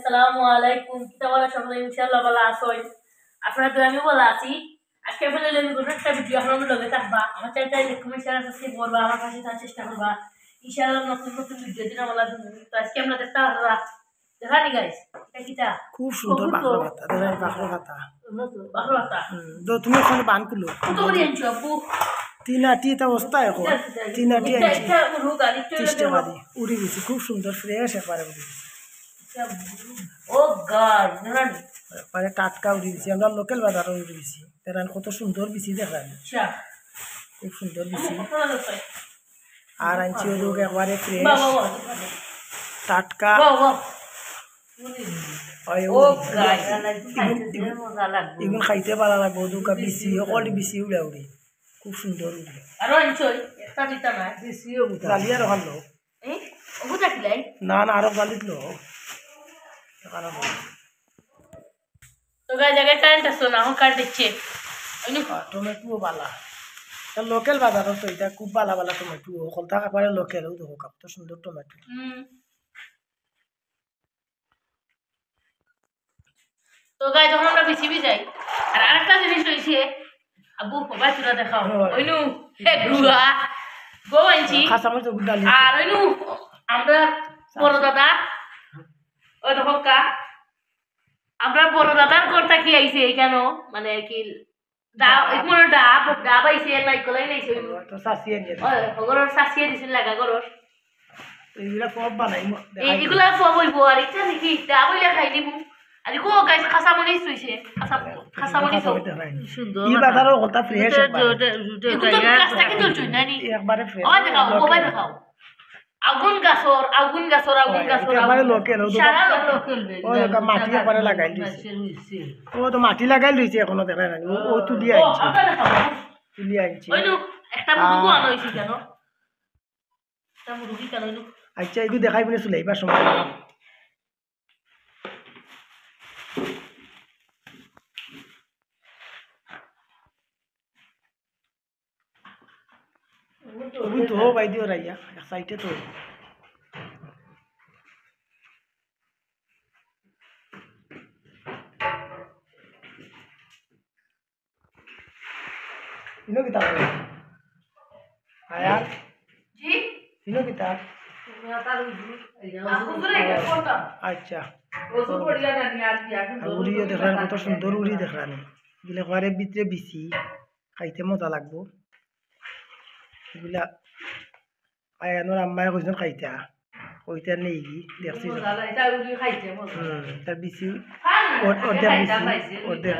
আসসালামু আলাইকুম। কিতা বলা সকলে ইনশাআল্লাহ ভালো আছেন। আপনারা তো আমি ভালো আছি। আজকে বলে আমি কোনো একটা ভিডিও আপনাদের লগে থাকবা। আমার চ্যানেলটা দেখুন সাবস্ক্রাইব করবা, আমার পাশে থাকার চেষ্টা করবা। ইনশাআল্লাহ নতুন নতুন ভিডিও দিন আমরা তো আজকে আমরা দেখতে পারবা। দেখানি গাইস। এটা কিটা? খুব সুন্দর বাকরা পাতা। দেখাই বাকরা পাতা। বাকরা পাতা। তো তুমি ওখানে বান কুলো। কত করে আনছো আপু? 3 আটি এটা অবস্থা এখন 3 আটি আনছি। এটা রোগা লিখতে 30 টাকা দিয়ে উড়ে গেছে, খুব সুন্দর ফ্রেশ একবারে উড়ে গেছে। ও গাড জানেন একবারে টাটকা উড়ে গেছে, আমরা লোকাল বাজারে উড়ে গেছি। তেরান কত সুন্দর বিচি দেখায়, আচ্ছা খুব সুন্দর বিচি। কত আছে? আর আনছি রোগ একবারে ফ্রেশ বাবা টাটকা। বাবা ও গাড মজা লাগবে। এগুলো খাইতে ভালো লাগবে, দুকা বিচি অকল বিচি উড়ে উড়ে খুব সুন্দর উড়ে। আর আনছো একটা দিতা না বিসিও বুতা গালিয়া রখান লো এই ও বুতা কিলাই না না আরো গালিত লো। তো গায় জায়গায় কারেন্ট আসো না এখন কারেন্ট দিচ্ছে ওই টমেটো বালা লোকাল বাজার তো এটা খুব বালা বালা টমেটো কলতা একবারে লোকাল দেখো কত সুন্দর টমেটো। তো গায় যখন আমরা বিসিবি যাই আর আরেকটা জিনিস হইছে আবু বাবা চুরা দেখাও ওইনু হে গুয়া গো আনছি খাসামর তো গুডালি আর ওইনু আমরা বড় দাদা ওই দেখো কা আমরা বড় দাদার ঘরটা কি আইছে এখানে মানে কি ডাব আইছে নাইকলাই নাইছে তো সাসিয়ে দিয়ে ওগরর সাসিয়ে দিছিল লাগা গরর এইগুলা সব বানাই এইগুলা সব হইব আর এটা নাকি ডাব হইলা খাই দিমু আর কো গাইছে খাসামনি হইছে খাসামনি সব সুন্দর এই বাজারও কলতা ফ্রেশ একবারে রাস্তা কি চলছই না নি একবারে ফ্রেশ। ওই দেখাও মোবাইল দেখাও আগুন গাছর একবারে লোকাল সারা লোকাল ওই লোকা মাটি একবারে লাগাই দিছে। ও তো মাটি লাগাই লইছে এখনো দেখা নাই, ও তুলি আনছে তুলি আনছে। ওই নো একটা মুরগি আনো হইছে কেন একটা মুরগি কেন নো আচ্ছা এগু দেখাই বলে চলাইবার সময় তো ভাই দিও রাইয়া এক সাইডে তো ইনো কিতাব আয়াল জি ইনো কিতাব আচ্ছা উড়িও দেখলাম কত সুন্দর উড়ি দেখলাম এগুলা ঘরে ভিতরে বিচি খাইতে মজা লাগবো। এগুলা আয়ানোর আম্মায় কইছেন খাইতা কইতা নেই দেখছি তার বিচি অর্ধেক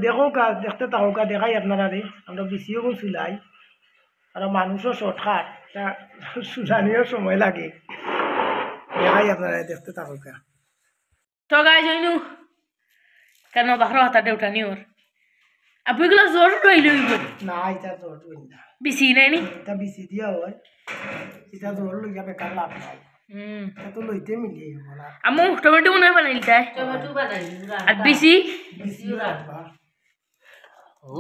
দেখো কা দেখতে তাও কা দেখাই আপনারা রে আমরা বিচিও কোন চুলাই আর মানুষও শর্টকাট তা চুলানিও সময় লাগে দেখাই আপনারা দেখতে তাও কা। তো গাই জইনু কেন বাহর হাতাতে উঠানি ওর আপু এগুলো জোর রইল না এটা জোর রইল না বেশি নাই নি এটা বিচি দিয়া হয় এটা জোর লইয়া বেকার লাভ নাই। এটা তো লইতে মিলিয়ে বলা আমু টমেটো মনে বানাইল তাই টমেটো বানাইল আর বেশি বিচিও রাখবা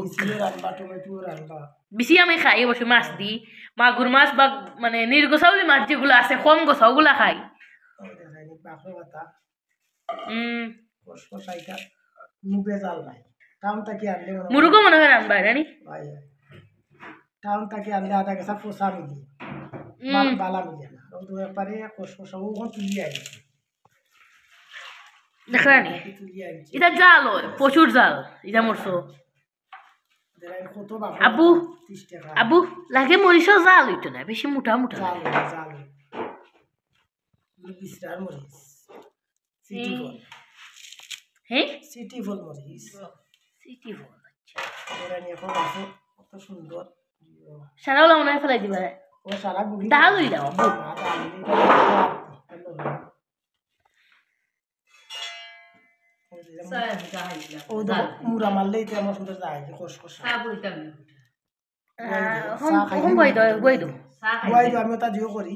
বিচিও রাখবা টমেটো রাখবা বেশি আমি খাই বসে মাছ দি মাগুর মাছ বা মানে নির্গোসাউলি মাছ যেগুলো আছে কম গোসা ওগুলা খাই। বাকর পাতা কষকষাইটা মুবে জাল নাই টাউন থেকে আনলে মুরুগো মনে হয় রান্না রানি টাউন থেকে আনলে আধা গেছা পোষা মিলিয়ে বালা মিলিয়ে না তো একবারে কষকষা ওখান তুলিয়ে আনছে দেখলানি এটা জাল হয় প্রচুর জাল এটা মরছো আবু আবু লাগে মরিচ জাল হইতো না বেশি মোটা মোটা জাল বিস্তার মরিচ হ্যাঁ সিটি ফল মরিচ সিটি ফল এরা নিয়ে এখন আসো কত সুন্দর সারাও মনে হয় ফেলাই দিবা ও সারা গুড়ি ডাল হই দাও ও মুরা মারলে এটা আমার সুন্দর যায় কষকষা বই দাও আমি ওটা দিও করি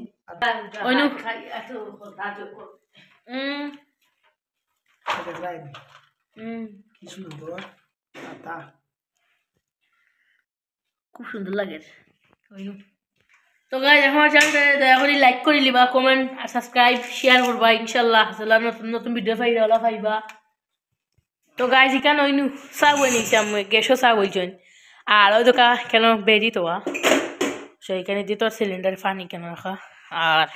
কি সুন্দর পাতা খুব সুন্দর লাগে তো গাইজ আমার চ্যানেলটা দয়া করে লাইক করে লিবা, কমেন্ট আর সাবস্ক্রাইব শেয়ার করবা। ইনশাল্লাহ নতুন নতুন ভিডিও পাইবা। তো গাইজ ইকান ওইনু চা বই নিয়েছি আমি, গ্যাসও চা বইছেন। আর ওই দোকা কেন বেরি তোয়া সেইখানে দিয়ে তোর সিলিন্ডার পানি কেন রাখা। আর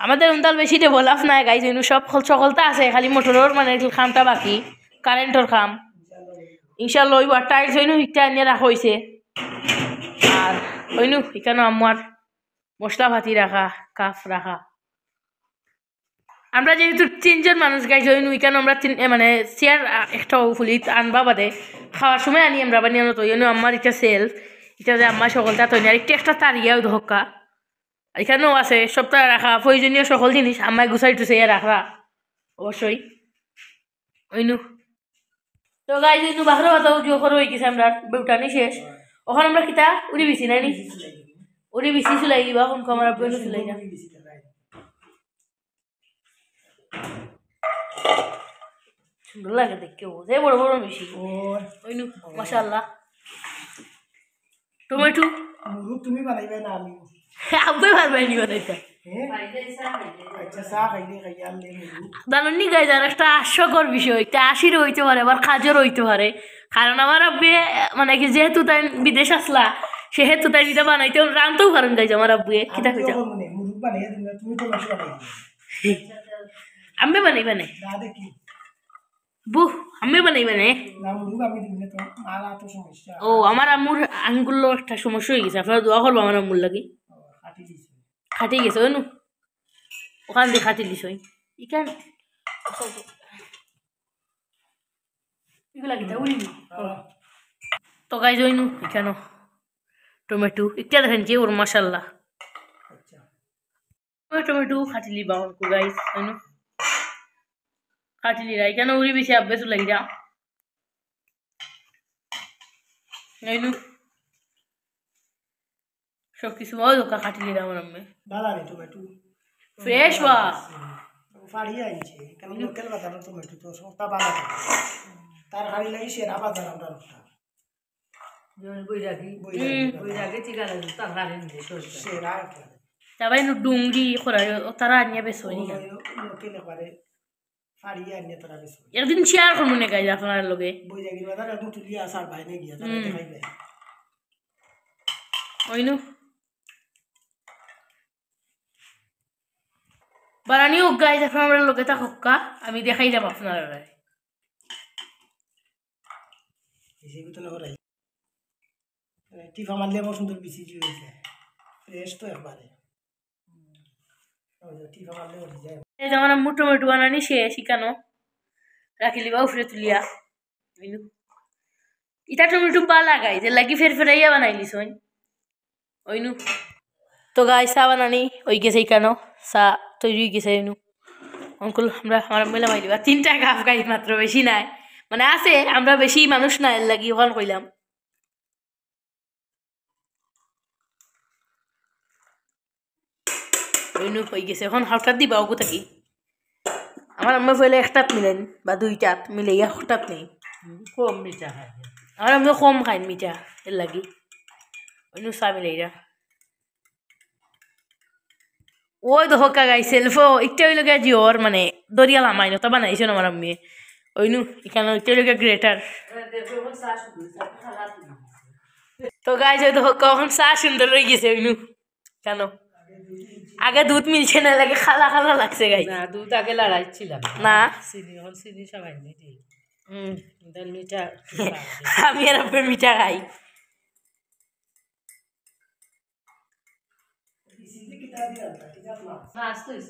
আমাদের উন্তাল বেশি ডেভেলপ নাই গাইজ, ওইনু সব সকলটা আছে, খালি মোটরের মানে খামটা বাকি, কারেন্টর খাম। ইনশাল্লাহ ওই টাইলস ওইনু ইটা আনিয়ে রাখা হয়েছে। আর ওইনু এখানে আমার মশলা ভাতি রাখা, কাপ রাখা। আমরা যেহেতু 3 জন মানুষ গাইছি ওইনু এখানে আমরা মানে চেয়ার একটা ফুলি আনবা বাদে খাওয়ার সময় আনি আমরা বানিয়ে তো ওইনু আমার এটা সেলফ, এটা যে আমার সকলটা তৈরি। আর একটা তারিয়াও ধক্কা এখানেও আছে, সবটা রাখা প্রয়োজনীয় সকল জিনিস আমার গুছাই টুসাই রাখা অবশ্যই ওইনু। তো গাইজ ওইনু বাঘর বাতাও যখন হয়ে গেছে আমরা বেউটানি শেষ, ওখানে আমরা কিতা উড়ি বিছি নাই নি, উড়ি বিছি চুলাই দিবা কোন কমার বইনু চুলাই না। সুন্দর লাগে দেখতে, যে বড় বড় মিশি ওইনু মাশাআল্লাহ। টমেটো মুরুগ তুমি বানাইবে না আমি আব্বাই পারবাই নি বানাইতে। আচ্ছা চা খাইলে খাইয়া আনলে মুরুগ জানি গাইজ আর একটা হাস্যকর বিষয়, এটা 80 হইতে পারে আবার কাজের হইতে পারে। কারণ আমার আব্বে মানে কি যেহেতু তাই বিদেশ আসলা সেহেতু তাই এটা বানাইতে রানতেও পারেন গাইজ আমার আব্বুয়ে কিতা কইতা মুরুগ বানাইয়া দিন তুমি তো মাছ বানাই আম্মে বানাইবে না না দেখি বু আম্মে বানাইবে না। না মুরুগ আমি দিন তো মালা তো সমস্যা। ও আমার আম্মুর আঙ্গুলো একটা সমস্যা হয়ে গেছে, আপনারা দোয়া করবো আমার আম্মুর লাগি। কাটি দিছি খাটি গেছে ওই নু ওখান দিয়ে খাটি দিস ওই ইখান এগুলা কিতা উড়িনি। তো গাইজ ওই নু এখানো টমেটো একটা দেখেন কি ওর মাশাল্লাহ। আচ্ছা টমেটো খাটিলি বাউন কো গাইজ ওই নু খাটিলি রাই কেন উড়ি বেশি আব্বে চুলাই যা এই নু সব কিছু ওই দোকা খাটিলি আমার আম্মে বালানি টমেটো ফ্রেশ বা ফাড়িয়ে আনছে কেন লোকাল বাজার টমেটো তো সস্তা বালা তার হাড়ি লাগি সেরা বাজার আমরা সেরা তারপরে ডুঙ্গি খরাই তারা আনিয়া বেশ হয়নি লোকেল একবারে ফাড়িয়ে আনিয়ে তারা বেশ একদিন শেয়ার করবো না গাইজ আপনার লগে বই জাগির বাজার এখন তুলিয়া আসার বাইরে গিয়া তারা দেখাইবে ওইনু বানানি হোক গাইজ আপনার লগে তা হোক্কা আমি দেখাই যাব আপনারা টিফা মারলে আমার সুন্দর বিসি হয়েছে ফ্রেশ তো একবারে টিফা মারলে হয়ে যায়। আমার আম্মু টমেটো বানানি শেষ শিখানো রাখিলি বা উফরে তুলিয়া ইটা টমেটো পা লাগাই যে লাগি ফের ফেরাইয়া বানাইলিস ওইনু। তো গাই চা বানানি ওই গেছে কেন চা তৈরি হয়ে গেছে ওইনু অঙ্কুল আমরা আমার মেলা মাইলিবা 3টা কাপ গাই মাত্র, বেশি নাই মানে আছে আমরা বেশি মানুষ না এর লাগি ওখান কইলাম। ওইনু হয়ে গেছে এখন হঠাৎ দিবা ওগু থাকি আমার আম্মা ফেলে একটাত মিলেন বা 2টাত মিলে হঠাৎ নেই কম মিঠা খাই আমার আম্মা কম খাই মিঠা এর লাগি ওইনু চা মিলাইরা ওই তো হকা গাই সেলফো একটা ওই লোকে জিওর মানে দরিয়া লামাই নতা বানাইছে আমার আম্মি ওইনু এখানে একটা লোকে গ্রেটার। তো গাই যে কখন চা সুন্দর হয়ে গেছে ওইনু কেন আগে দুধ মিলছে না লাগে খালা খালা লাগছে গাই না দুধ আগে লড়াইছিলাম না চিনি এখন চিনি সবাই নেই দিই মিঠা আমি আর আপনি মিঠা খাই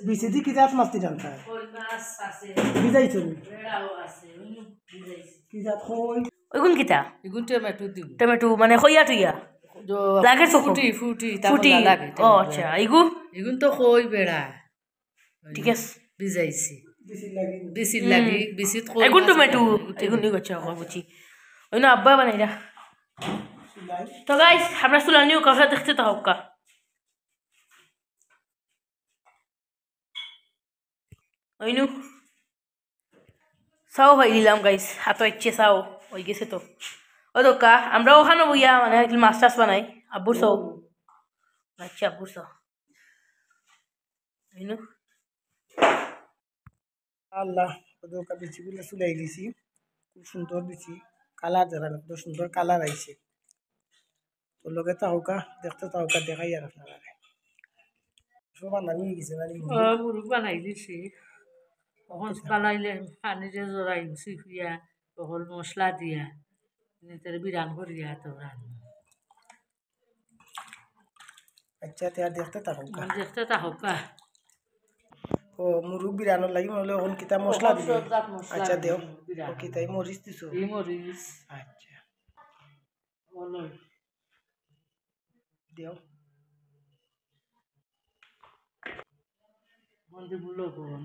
বিসিদি কি জাত মাছটি জানতা বিজাইছো কি জাত কই ওইগুন কিতা এগুন টমেটো দিব টমেটো মানে খইয়া টুইয়া লাগে তো ফুটি ফুটি ফুটি লাগে ও আচ্ছা এইগু এগুন তো কই বেড়া ঠিক আছে বিজাইছি বিসি লাগি বিসির লাগি বিসিত কই এগুন টমেটো এগুন নিয়ে গেছে বুঝি ওই না আব্বা বানাইরা। সুলাই তো গাইস আমরা সুলানিও কাফে দেখতে তো হোক ওইনু চাও ভাই দিলাম গাইস হাতে ইচ্ছে চাও হয়ে গেছে তো ও দোকা আমরা ওখানে বইয়া মানে মাছ টাছ বানাই আব্বুর চাও আচ্ছা বুঝছো ইনু আল্লাহ ওদের বিচিগুলো চুলাই দিছি খুব সুন্দর দিছি কালার যারা কত সুন্দর কালার আইছে তো লগে তাহকা দেখতে তাহকা দেখাই আর আপনারা সব নামি গেছে না মুরগ বানাই দিছি তখন বানাইলে পানিতে জড়াই চিপিয়া বহল মশলা দিয়া তার বিরান করিয়া তো রান্না আচ্ছা তে আর দেখতে তাহকা দেখতে তাহকা ও মুরগ বিরানোর লাগি মনে এখন কিতা মশলা দিবে আচ্ছা দেও ও কিতাই মরিচ দিছো এই মরিচ আচ্ছা অলই দেও মন্দি বুলো কোন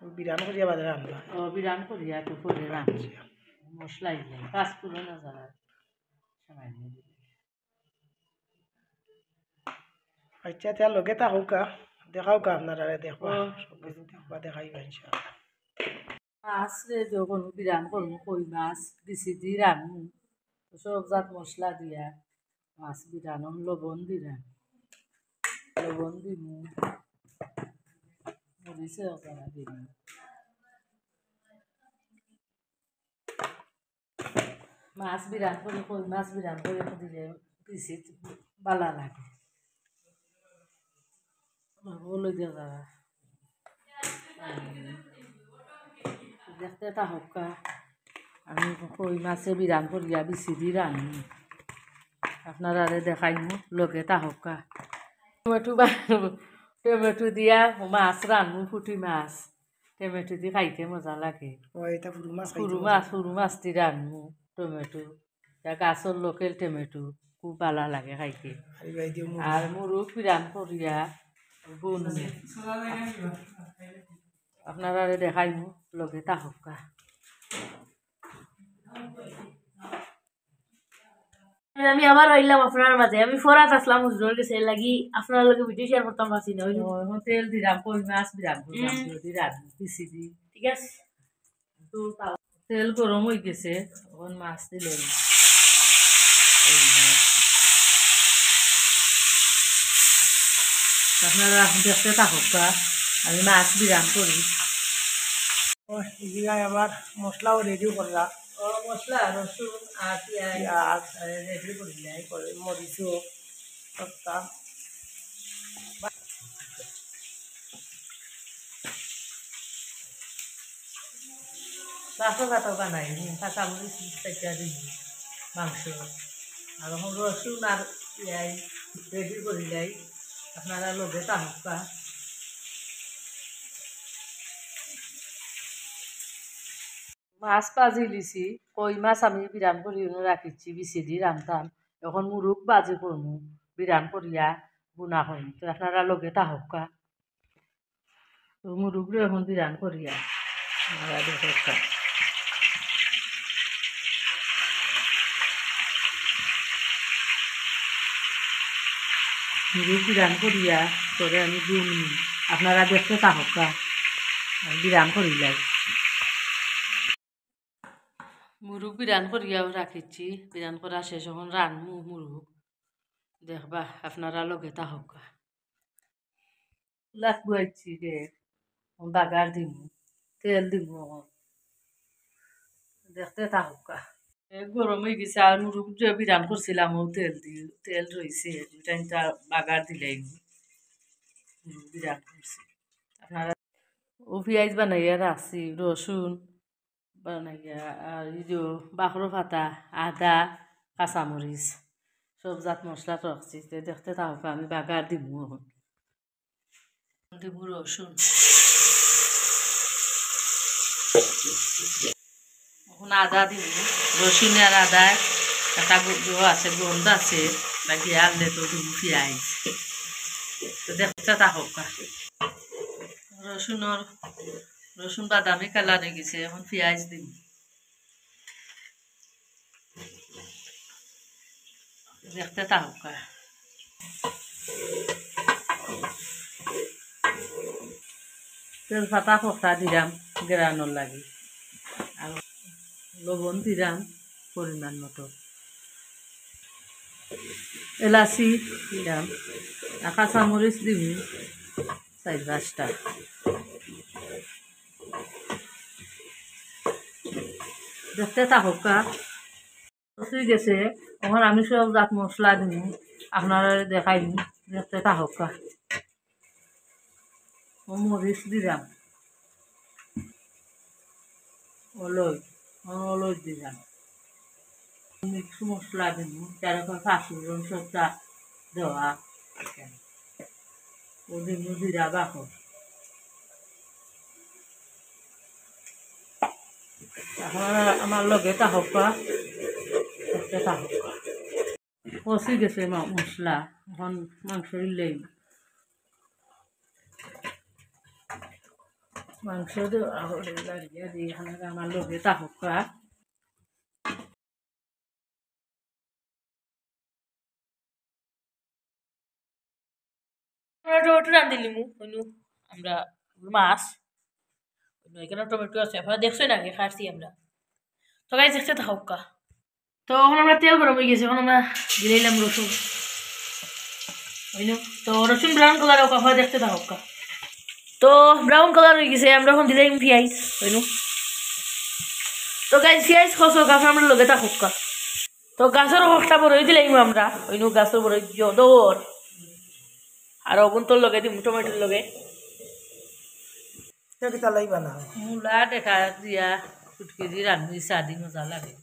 বিরান করিয়া বাজারে আনবা ও বিরান করিয়া তো করে রান্না মশলা ইলে পাঁচ পুরো না যারা সামান্য আচ্ছা তে আর লগে তাহকা দেখাও কা আপনারা দেখবা সব কিছু দেখবা দেখাইবা ইনশাআল্লাহ মাছ রে যখন বিরান করবো কই মাছ দিছি দি রান্নু সব জাত মশলা দিয়া মাছ বিরান লবণ দিলাম লবণ দিমু মরিচে ওখানে দিমু মাছ বিরান করে কই মাছ বিরান করে দিলে দিছি বালা লাগে বলে দিয়ে যারা দেখতে তাহকা আমি কই মাছে বিরান করিয়া বিচি দি রান্নি আপনারা দেখাইমু লগে তাহকা টমেটো দিয়া মাছ রান্নু ফুটি মাছ টমেটো দি খাইতে মজা লাগে ও এটা পুরো মাছ সরু মাছ দি রান্নু টমেটো গাছর লোকেল টমেটো খুব ভালো লাগে খাইতে খাইবাই দিও আর মুরগ বিরান করিয়া বুন আপনারা দেখাইমু লগে তাহকা আমি আবার রইলাম আপনার মাঝে আমি ফরাত আসলাম হুজুরের কাছে লাগি আপনার লগে ভিডিও শেয়ার করতাম পারছি না এখন তেল দিলাম কই মাছ বিরান করলাম দিলাম পিসি দি ঠিক আছে তো তেল গরম হয়ে গেছে এখন মাছ দিলেন আপনারা দেখতে তাহকা আমি মাছ বিরান করি ও ইজিগায় আবার মশলাও রেডি করলা ও মশলা রসুন আর পেঁয়াজ পেঁয়াজ রেডি করিলাই করে মরিচও সবটা কাঁচা কাঁচা বানাই কাঁচামরিচ তেজা দিই মাংস আর এখন রসুন আর পেঁয়াজ রেডি করিলাই আপনারা লগে তাহকা মাছ ভাজি লিছি কই মাছ আমি বিরান করি রাখিছি বিচি দি রান্তাম এখন মুরগ ভাজি করমু বিরান করিয়া বুনা করমু তো আপনারা লগে তাহকা তো মুরগরে এখন বিরান করিয়া আপনারা দেখা মুরগ বিরান করিয়া করে আমি বুন আপনারা দেখতে তাহকা বিরান করিলাই মুরগ বিরান করিয়াও রাখিছি বিরান করা শেষ এখন রানমু মুরগ দেখবা আপনারা লগে তাহকা লাখ বুয়াইছি রে বাগার দিমু তেল দিমু দেখতে তাহকা গরম হয়ে গেছে আর মুরগ যে বিরান করছিলাম ও তেল রয়েছে দুইটা বাগার দিলাই মুরগ বিরান করছি আপনারা ও পেঁয়াজ বানাইয়া রাখছি রসুন বানাইয়া আর এই যে বাখরো পাতা আদা কাঁচামরিচ সব জাত মশলা রাখছি দেখতে তাহকা আমি বাগার দিমু এখন দিমু রসুন এখন আদা দিব রসুন আর আদা একটা আছে গন্ধ আছে বাকি আনলে তো দিব পেঁয়াজ তো দেখতে তাহকা রসুন বাদামি কালার হয়ে গেছে এখন পেঁয়াজ দিব দেখতে তাহকা তেজপাতা ফোকরা দিলাম গ্রানোর লাগে আর লবণ দিলাম পরিমাণ মতো এলাচি দিলাম আর কাঁচামরিচ দিবি 4-5টা। দেখতে থাকুকা কষি গেছে, এখন আমি সব জাত মশলা দিম, আপনারা দেখাই দিন। দেখতে থাকুকা মরিচ দিলাম, অলই দিলাম, মিক্স মশলা দিন, যেরকম পাঁচফোড়ন সবটা দেওয়া, ও দিন জিরা বাকর। আপনারা আমার লগে থাকুকা, দেখতে থাকুকা কষি গেছে মশলা, এখন মাংস দিলেই মাংস লাগিয়ে দিই। এখানে আমার লগে থাকুকা। টমেটো রাঁধিলিমু হইনু আমরা মাছ এখানে টমেটো আছে, আপনারা দেখছেন আগে খাচ্ছি আমরা। তো গাইজ দেখতে থাকুকা। তো এখন আমরা তেল গরম হয়ে গেছে, এখন আমরা দিলাম রসুন হইনু। তো রসুন ব্রাউন কালার হোক, আপনারা দেখতে থাকুকা। তো ব্রাউন কালার হয়ে গেছে, আমরা এখন দিলাম পেঁয়াজ হইনু। তো গাইজ পেঁয়াজ খসক, আমরা লগে থাকুকা। তো গাছের হকটা বড়ই দিলাম আমরা হইনু, গাছের বড়ই দৌড় আর অগুন তোর লগে দিম টমেটোর লগে তালাই বানা মূলা দেখা দিয়া ফুটকি দিয়ে রান্ধি সাদি মজা লাগে।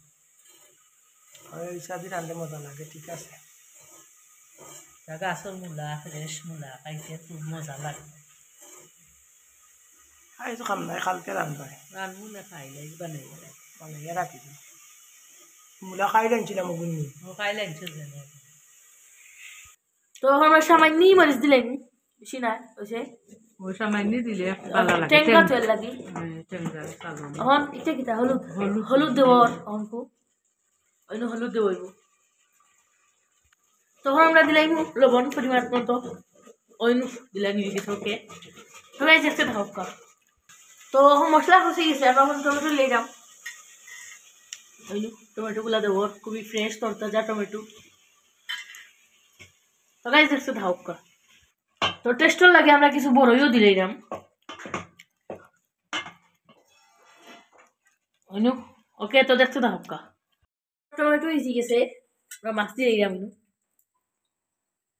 সাদি রাঁধলে মজা লাগে, ঠিক আছে। গাছের মূলা, ফ্রেশ মূলা খাইতে খুব মজা লাগে। খাই তো খাম নাই, খালকে রান্ধায় রান্ধবো না, খাইলে বানাই বানাইয়া রাখি দিই। মূলা খাই রাঁধছিলাম গুনি, খাইলে তো আমরা সামান্য মরিচ দিলাম, বেশি না হয়েছে। ওই সামান্য দিলে ভালো লাগে। টেঙ্গা তেল লাগি টেঙ্গা কালো এখন এটা কিতা হলুদ হলুদ দেব অঙ্কু অন্য হলুদ দেব। তখন আমরা দিলাম লবণ পরিমাণ মতো, অন্য দিলাম ওকে সবাই দেখতে থাকুক। তো মশলা কষে গেছে, আমরা এখন টমেটো নিয়ে যাম। অন্য টমেটোগুলা দেবো, খুবই ফ্রেশ তরতাজা টমেটো। তো গাইজ দেখতে থাকুক। তো টেস্টর লাগে আমরা কিছু বড়ইও দিলাম অন্য। ওকে, তো দেখতে থাকুক। টমেটো ইজি গেছে, আমরা মাছ দিয়ে দিলাম,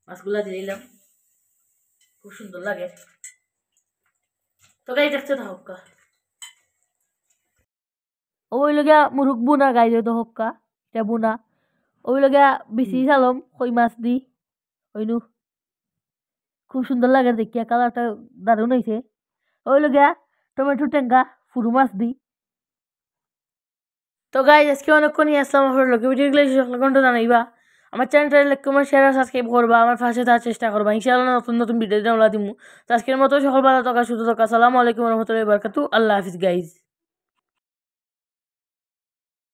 মাছগুলা দিয়ে দিলাম, খুব সুন্দর লাগে। তো গাই দেখতে থাকুক। ওই লগিয়া মুরুখ বুনা গাই যেত হক্কা, এটা বুনা ওই লগিয়া বেশি চালম কই মাছ দি ওইনু, খুব সুন্দর লাগে দেখিয়া, কালারটা দারুণ হয়েছে। ওই লগিয়া টমেটো টেঙ্গা ফুরু মাছ দি। তো গাইজ আজকে অনেকক্ষণই আসলাম আমার লোকে ভিডিওগুলো সকল জানাইবা, আমার চ্যানেলটা লাইক কমেন্ট শেয়ার সাবস্ক্রাইব করবা, আমার পাশে থাকার চেষ্টা করবা। ইনশাআল্লাহ নতুন নতুন ভিডিও দিমু। তো আজকের মতো সকল ভালো থাকা, সুস্থ থাকা। আসসালামু আলাইকুম ওয়া রাহমাতুল্লাহি ওয়া বারাকাতুহু। আল্লাহ হাফিজ গাইজ।